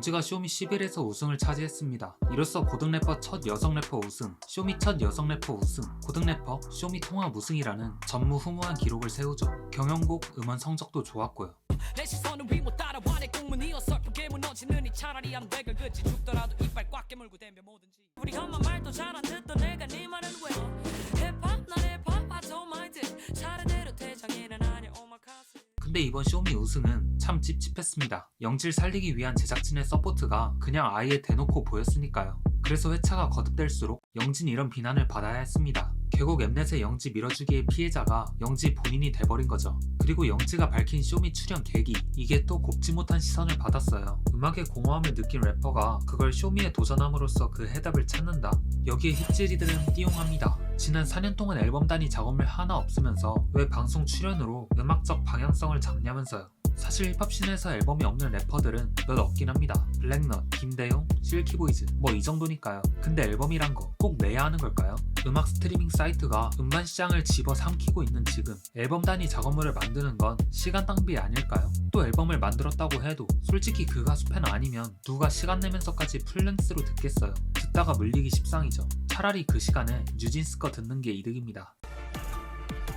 영지가 쇼미 11에서 우승을 차지했습니다. 이로써 고등 래퍼 첫 여성 래퍼 우승, 쇼미 첫 여성 래퍼 우승, 고등 래퍼 쇼미 통합 우승이라는 전무후무한 기록을 세우죠. 경연곡 음원 성적도 좋았고요. 내 시선은 위못 따라와 내 꿈은 어설프게 무너지는 이 차라리 안 되걸 그치 죽더라도 이빨 꽉 깨물고 댐벼 뭐든지 우리 엄마 말도 잘 안 듣던 내가 네 말은 왜 힙합 난 힙합 I don't mind it 차례대로 대장에는 아니야 오마카세. 근데 이번 쇼미 우승은 참 찝찝했습니다. 영지를 살리기 위한 제작진의 서포트가 그냥 아예 대놓고 보였으니까요. 그래서 회차가 거듭될수록 영진 이런 비난을 받아야 했습니다. 결국 엠넷의 영지 밀어주기의 피해자가 영지 본인이 돼버린 거죠. 그리고 영지가 밝힌 쇼미 출연 계기, 이게 또 곱지 못한 시선을 받았어요. 음악의 공허함을 느낀 래퍼가 그걸 쇼미에 도전함으로써 그 해답을 찾는다? 여기에 힙질이들은 띠용합니다. 지난 4년 동안 앨범 단위 작업물 하나 없으면서 왜 방송 출연으로 음악적 방향성을 잡냐면서요. 사실 힙합씬에서 앨범이 없는 래퍼들은 몇 없긴 합니다. 블랙넛, 김대용, 실키보이즈 뭐 이 정도니까요. 근데 앨범이란 거 꼭 내야 하는 걸까요? 음악 스트리밍 사이트가 음반 시장을 집어삼키고 있는 지금 앨범 단위 작업물을 만드는 건 시간 낭비 아닐까요? 또 앨범을 만들었다고 해도 솔직히 그 가수 팬 아니면 누가 시간 내면서까지 풀랭스로 듣겠어요. 듣다가 물리기 십상이죠. 차라리 그 시간에 뉴진스 거 듣는 게 이득입니다.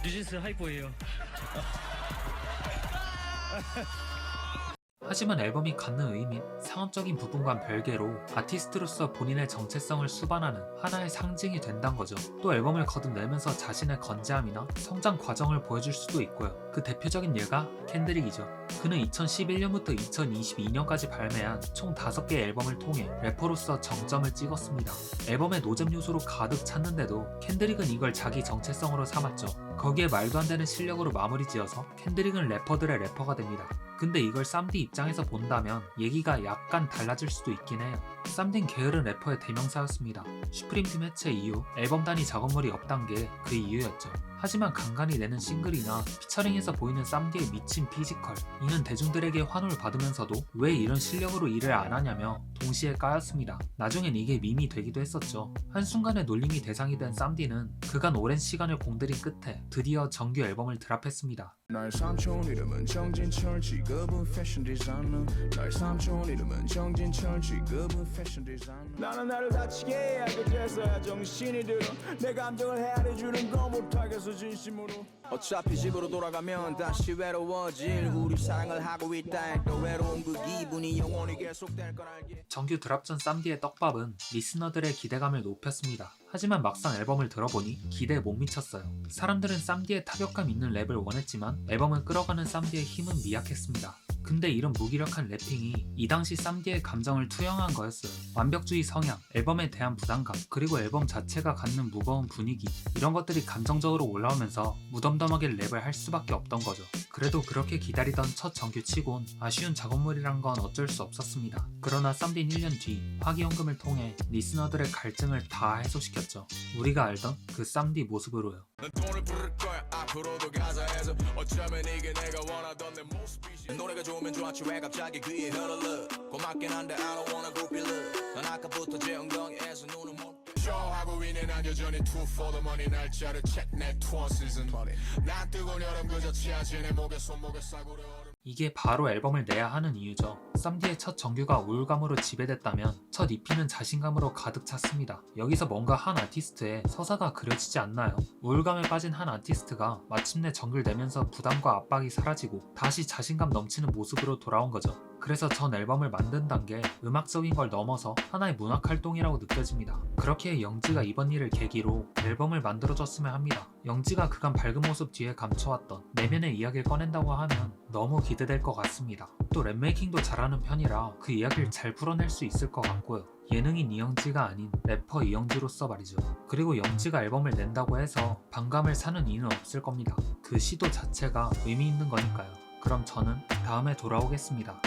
뉴진스 하이퍼예요. 하지만 앨범이 갖는 의미, 상업적인 부분과는 별개로 아티스트로서 본인의 정체성을 수반하는 하나의 상징이 된다는 거죠. 또 앨범을 거듭내면서 자신의 건재함이나 성장 과정을 보여줄 수도 있고요. 그 대표적인 예가 켄드릭이죠. 그는 2011년부터 2022년까지 발매한 총 5개의 앨범을 통해 래퍼로서 정점을 찍었습니다. 앨범의 노잼 요소로 가득 찼는데도 켄드릭은 이걸 자기 정체성으로 삼았죠. 거기에 말도 안 되는 실력으로 마무리 지어서 켄드릭은 래퍼들의 래퍼가 됩니다. 근데 이걸 쌈디 입장에서 본다면 얘기가 약간 달라질 수도 있긴 해요. 쌈디는 게으른 래퍼의 대명사였습니다. 슈프림 팀 해체 이후 앨범 단위 작업물이 없단 게 그 이유였죠. 하지만 간간히 내는 싱글이나 피처링에서 보이는 쌈디의 미친 피지컬, 이는 대중들에게 환호를 받으면서도 왜 이런 실력으로 일을 안 하냐며 동시에 까였습니다. 나중엔 이게 밈이 되기도 했었죠. 한순간에 놀림이 대상이 된 쌈디는 그간 오랜 시간을 공들인 끝에 드디어 정규 앨범을 드랍했습니다. 나의 삼촌 이름은 정진철, 직업은 패션 디자이너. 나의 삼촌 이름은 정진철, 직업은 패션 디자이너. 나는 나를 다치게 해야 그제서야 정신이 들어. 내 감정을 헤아려주는 거 못하겠어 진심으로. 어차피 집으로 돌아가면 다시 외로워질 우리 사랑을 하고 있다 해도 외로운 그 기분이 영원히 계속될 걸 알게. 정규 드랍 전 쌈디의 떡밥은 리스너들의 기대감을 높였습니다. 하지만 막상 앨범을 들어보니 기대에 못 미쳤어요. 사람들은 쌈디의 타격감 있는 랩을 원했지만 앨범을 끌어가는 쌈디의 힘은 미약했습니다. 근데 이런 무기력한 래핑이 이 당시 쌈디의 감정을 투영한 거였어요. 완벽주의 성향, 앨범에 대한 부담감, 그리고 앨범 자체가 갖는 무거운 분위기, 이런 것들이 감정적으로 올라오면서 무덤덤하게 랩을 할 수밖에 없던 거죠. 그래도 그렇게 기다리던 첫 정규치곤 아쉬운 작업물이란 건 어쩔 수 없었습니다. 그러나 쌈디는 1년 뒤 화기연금을 통해 리스너들의 갈증을 다 해소시켰죠. 우리가 알던 그 쌈디 모습으로요. 난 돈을 부를 거야 앞으로도 가사에서 어쩌면 이게 내가 원하던 내 모습이지. 노래가 좋으면 좋았지 왜 갑자기 귀에 흘러. 고맙긴 한데 I don't wanna group you love. 난 아까부터 제 엉덩이에서 눈을 못 쇼하고 있는 난 여전히 two for the money. 날짜를 check 내 투어 시즌. 난 뜨거운 여름 그저 취하지 내 목에 손목에 싸구려. 이게 바로 앨범을 내야 하는 이유죠. 쌈디의 첫 정규가 우울감으로 지배됐다면 첫 EP는 자신감으로 가득 찼습니다. 여기서 뭔가 한 아티스트의 서사가 그려지지 않나요? 우울감에 빠진 한 아티스트가 마침내 정규를 내면서 부담과 압박이 사라지고 다시 자신감 넘치는 모습으로 돌아온 거죠. 그래서 전 앨범을 만든다는 게 음악적인 걸 넘어서 하나의 문학활동이라고 느껴집니다. 그렇게 영지가 이번 일을 계기로 앨범을 만들어줬으면 합니다. 영지가 그간 밝은 모습 뒤에 감춰왔던 내면의 이야기를 꺼낸다고 하면 너무 기대될 것 같습니다. 또 랩메이킹도 잘하는 편이라 그 이야기를 잘 풀어낼 수 있을 것 같고요. 예능인 이영지가 아닌 래퍼 이영지로서 말이죠. 그리고 영지가 앨범을 낸다고 해서 반감을 사는 이유는 없을 겁니다. 그 시도 자체가 의미 있는 거니까요. 그럼 저는 다음에 돌아오겠습니다.